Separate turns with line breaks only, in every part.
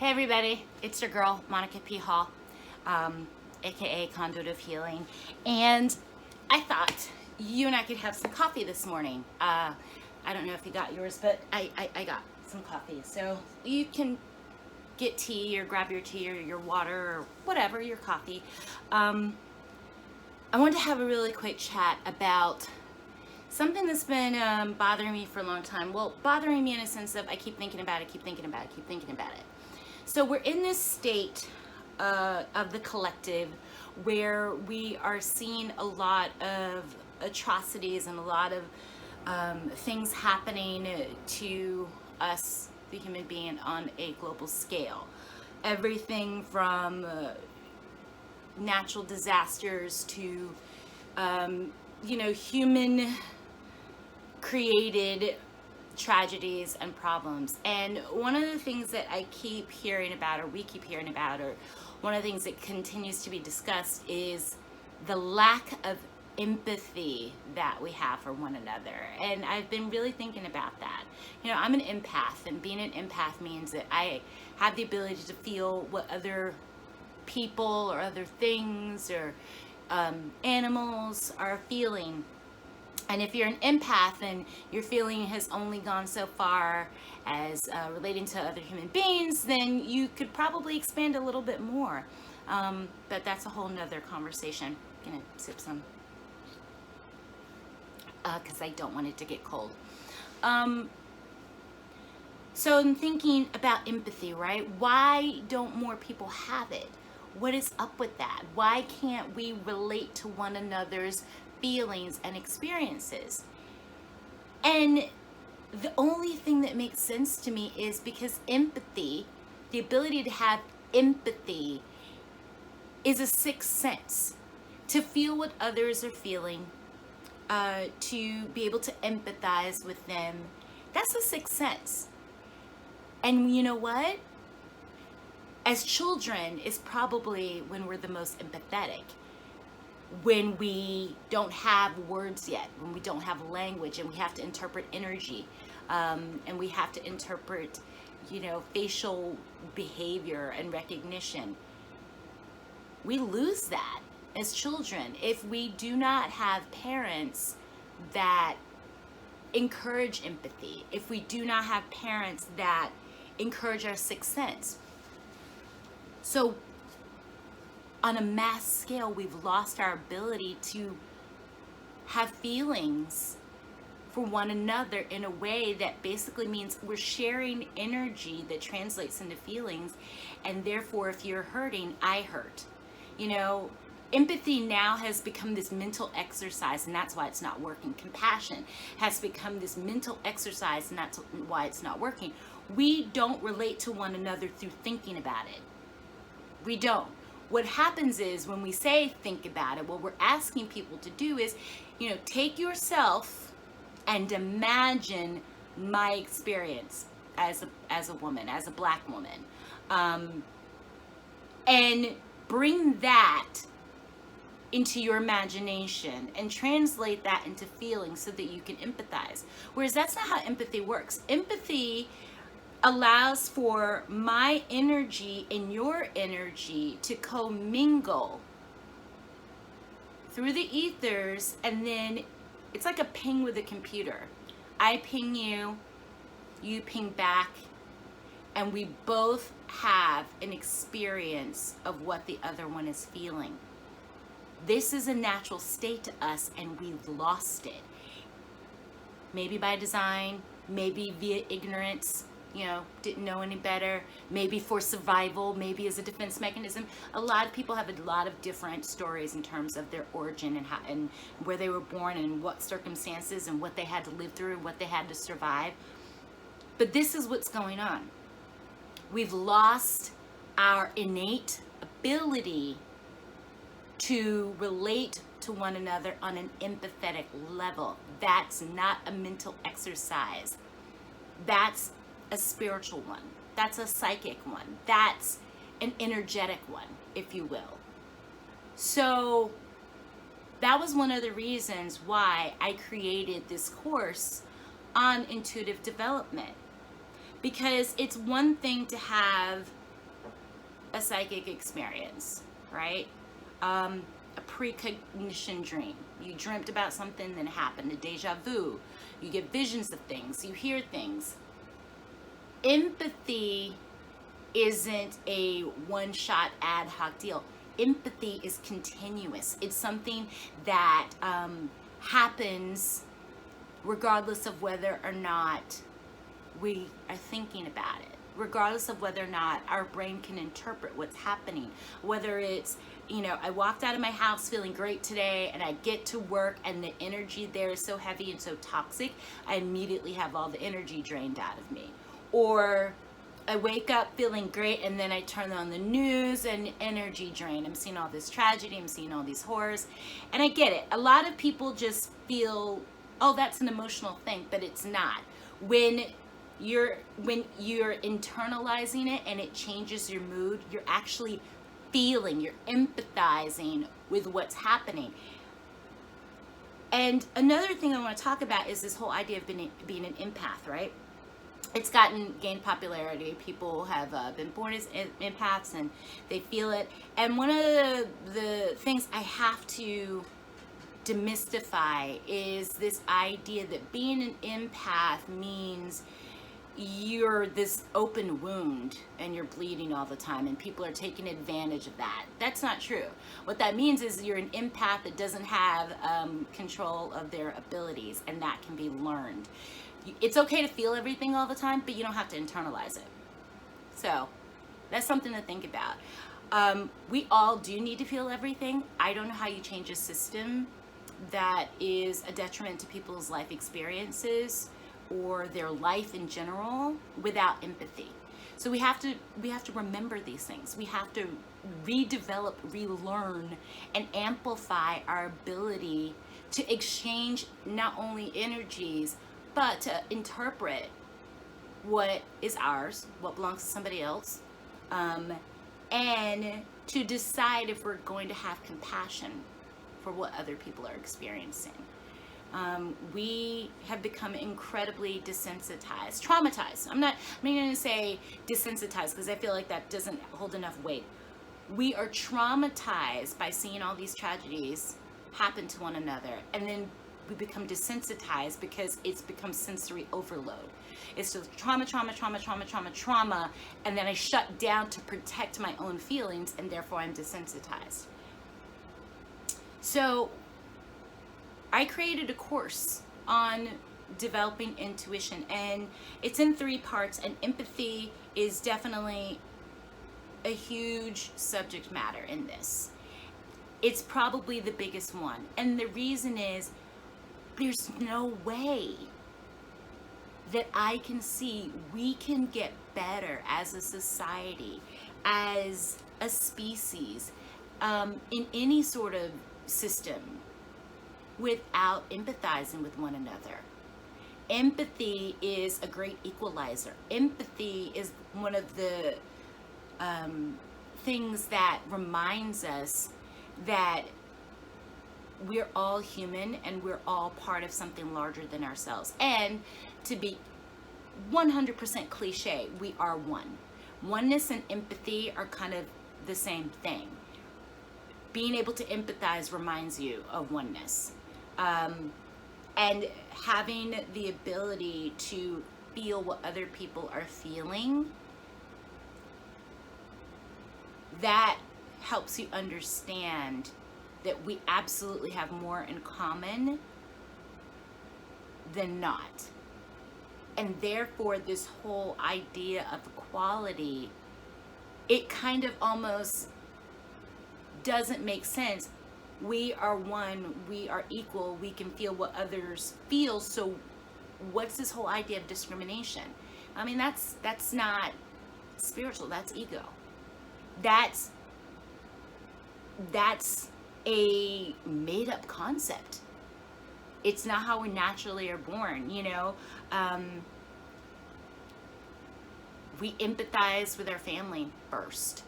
Hey everybody, it's your girl, Monica P. Hall, aka Conduit of Healing, and I thought you and I could have some coffee this morning. I don't know if you got yours, but I got some coffee. So you can get tea or grab your tea or your water or whatever, your coffee. I wanted to have a really quick chat about something that's been bothering me for a long time. Well, bothering me in a sense of I keep thinking about it, keep thinking about it, keep thinking about it. So we're in this state of the collective where we are seeing a lot of atrocities and a lot of things happening to us, the human being, on a global scale. Everything from natural disasters to, human created tragedies and problems. And one of the things that I keep hearing about, or we keep hearing about, or one of the things that continues to be discussed is the lack of empathy that we have for one another. And I've been really thinking about that. I'm an empath, and being an empath means that I have the ability to feel what other people or other things or animals are feeling. And if you're an empath and your feeling has only gone so far as relating to other human beings, then you could probably expand a little bit more. But that's a whole nother conversation. I'm gonna sip some because I don't want it to get cold. So I'm thinking about empathy, right? Why don't more people have it? What is up with that? Why can't we relate to one another's feelings and experiences? And the only thing that makes sense to me is because empathy, the ability to have empathy, is a sixth sense. To feel what others are feeling, to be able to empathize with them, that's a sixth sense. And you know what? As children is probably when we're the most empathetic. When we don't have words yet, when we don't have language, and we have to interpret energy, and we have to interpret, facial behavior and recognition. We lose that as children if we do not have parents that encourage empathy, if we do not have parents that encourage our sixth sense. So on a mass scale, we've lost our ability to have feelings for one another in a way that basically means we're sharing energy that translates into feelings. And therefore, if you're hurting, I hurt. Empathy now has become this mental exercise, and that's why it's not working. Compassion has become this mental exercise, and that's why it's not working. We don't relate to one another through thinking about it. We don't. What happens is when we say think about it, what we're asking people to do is, take yourself and imagine my experience as a woman, as a Black woman, and bring that into your imagination and translate that into feelings so that you can empathize. Whereas that's not how empathy works. Empathy allows for my energy and your energy to commingle through the ethers, and then it's like a ping with a computer. I ping you, you ping back, and we both have an experience of what the other one is feeling. This is a natural state to us, and we've lost it. Maybe by design, maybe via ignorance, didn't know any better, maybe for survival, maybe as a defense mechanism. A lot of people have a lot of different stories in terms of their origin and how and where they were born and what circumstances and what they had to live through and what they had to survive. But this is what's going on. We've lost our innate ability to relate to one another on an empathetic level. That's not a mental exercise. That's a spiritual one. That's a psychic one. That's an energetic one, if you will. So that was one of the reasons why I created this course on intuitive development. Because it's one thing to have a psychic experience, right? A precognition dream. You dreamt about something, then it happened. A deja vu. You get visions of things. You hear things. Empathy isn't a one-shot ad hoc deal. Empathy is continuous. It's something that happens regardless of whether or not we are thinking about it, regardless of whether or not our brain can interpret what's happening. Whether it's, I walked out of my house feeling great today, and I get to work and the energy there is so heavy and so toxic, I immediately have all the energy drained out of me. Or I wake up feeling great, and then I turn on the news and energy drain. I'm seeing all this tragedy, I'm seeing all these horrors, and I get it. A lot of people just feel, oh, that's an emotional thing, but it's not. When you're internalizing it and it changes your mood, you're actually feeling, you're empathizing with what's happening. And another thing I want to talk about is this whole idea of being an empath, right? It's gained popularity. People have been born as empaths and they feel it. And one of the things I have to demystify is this idea that being an empath means you're this open wound and you're bleeding all the time and people are taking advantage of that. That's not true. What that means is you're an empath that doesn't have control of their abilities, and that can be learned. It's okay to feel everything all the time, but you don't have to internalize it. So that's something to think about. We all do need to feel everything. I don't know how you change a system that is a detriment to people's life experiences or their life in general without empathy. So we have to remember these things. We have to redevelop, relearn, and amplify our ability to exchange not only energies, but to interpret what is ours, what belongs to somebody else, and to decide if we're going to have compassion for what other people are experiencing. We have become incredibly desensitized, traumatized. I'm not going to say desensitized because I feel like that doesn't hold enough weight. We are traumatized by seeing all these tragedies happen to one another, and then we become desensitized because it's become sensory overload. It's just trauma, and then I shut down to protect my own feelings, and therefore I'm desensitized. So I created a course on developing intuition, and it's in 3 parts, and empathy is definitely a huge subject matter in this. It's probably the biggest one, and the reason is there's no way that I can see we can get better as a society, as a species, in any sort of system without empathizing with one another. Empathy is a great equalizer. Empathy is one of the things that reminds us that we're all human and we're all part of something larger than ourselves. And to be 100% cliche, we are one. Oneness and empathy are kind of the same thing. Being able to empathize reminds you of oneness. And having the ability to feel what other people are feeling, that helps you understand that we absolutely have more in common than not. And therefore, this whole idea of equality, it kind of almost doesn't make sense. We are one, we are equal, we can feel what others feel, so what's this whole idea of discrimination? I mean, that's not spiritual, that's ego. That's a made-up concept. It's not how we naturally are born, you know. We empathize with our family first,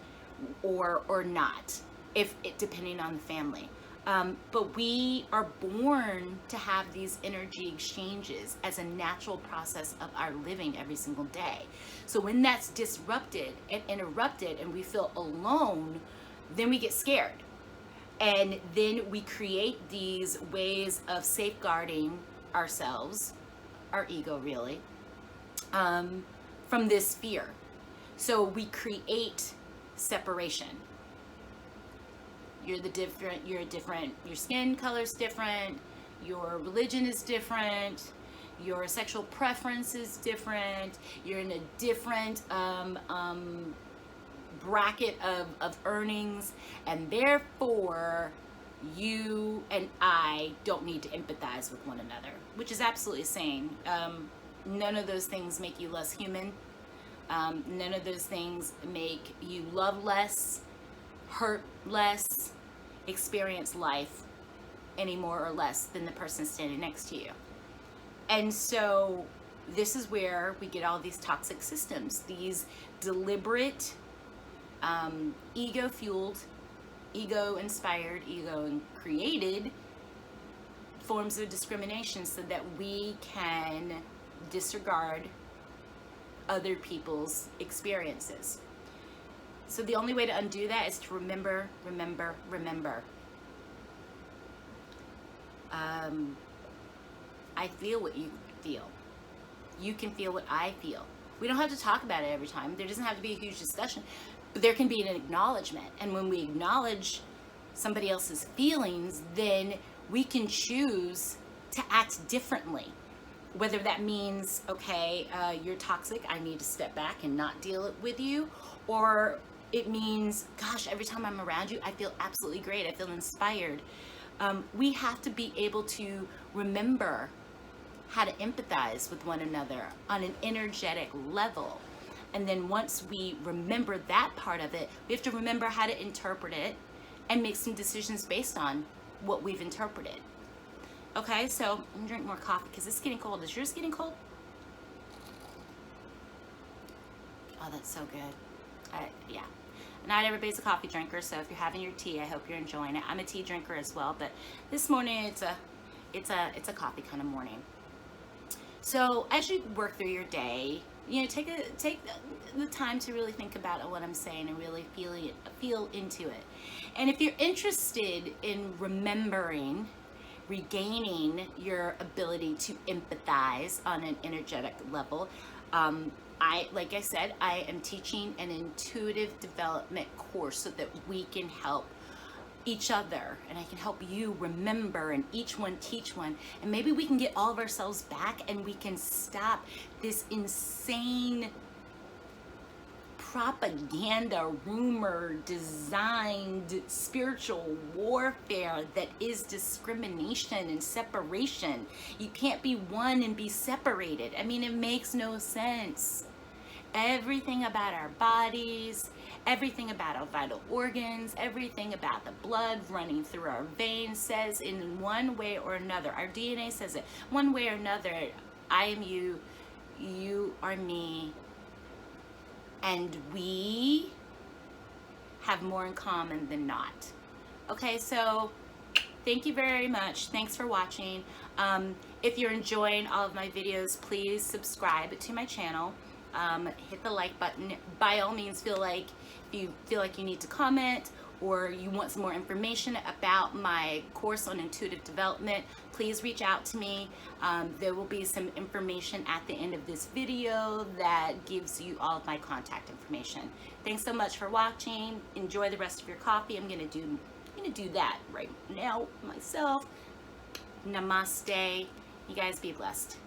or not, if it depending on the family. But we are born to have these energy exchanges as a natural process of our living every single day. So when that's disrupted and interrupted and we feel alone, then we get scared. And then we create these ways of safeguarding ourselves, our ego really, from this fear. So we create separation. You're different, your skin color's different, your religion is different, your sexual preference is different, you're in a different bracket of earnings, and therefore you and I don't need to empathize with one another, which is absolutely insane. None of those things make you less human. None of those things make you love less, hurt less, experience life any more or less than the person standing next to you. And so this is where we get all these toxic systems, these deliberate, ego-fueled, ego-inspired, ego-created forms of discrimination so that we can disregard other people's experiences. So the only way to undo that is to remember, remember, remember. I feel what you feel. You can feel what I feel. We don't have to talk about it every time. There doesn't have to be a huge discussion, but there can be an acknowledgement. And when we acknowledge somebody else's feelings, then we can choose to act differently. Whether that means, okay, you're toxic, I need to step back and not deal with you, or it means, gosh, every time I'm around you, I feel absolutely great. I feel inspired. We have to be able to remember how to empathize with one another on an energetic level. And then once we remember that part of it, we have to remember how to interpret it and make some decisions based on what we've interpreted. Okay, so I'm gonna drink more coffee because it's getting cold. Is yours getting cold? Oh, that's so good. Yeah. Not everybody's a coffee drinker, so if you're having your tea, I hope you're enjoying it. I'm a tea drinker as well, but this morning it's a coffee kind of morning. So as you work through your day, you know, take the time to really think about what I'm saying and really feel into it. And if you're interested in remembering, regaining your ability to empathize on an energetic level, like I said, I am teaching an intuitive development course so that we can help each other, and I can help you remember, and each one teach one, and maybe we can get all of ourselves back and we can stop this insane propaganda, rumor, designed spiritual warfare that is discrimination and separation. You can't be one and be separated. I mean, it makes no sense. Everything about our bodies, everything about our vital organs, everything about the blood running through our veins says in one way or another, our DNA says it, one way or another, I am you, you are me, and we have more in common than not. Okay, so thank you very much. Thanks for watching. If you're enjoying all of my videos, please subscribe to my channel. Hit the like button. By all means, if you feel like you need to comment or you want some more information about my course on intuitive development, please reach out to me. There will be some information at the end of this video that gives you all of my contact information. Thanks so much for watching. Enjoy the rest of your coffee. I'm gonna do that right now myself. Namaste. You guys be blessed.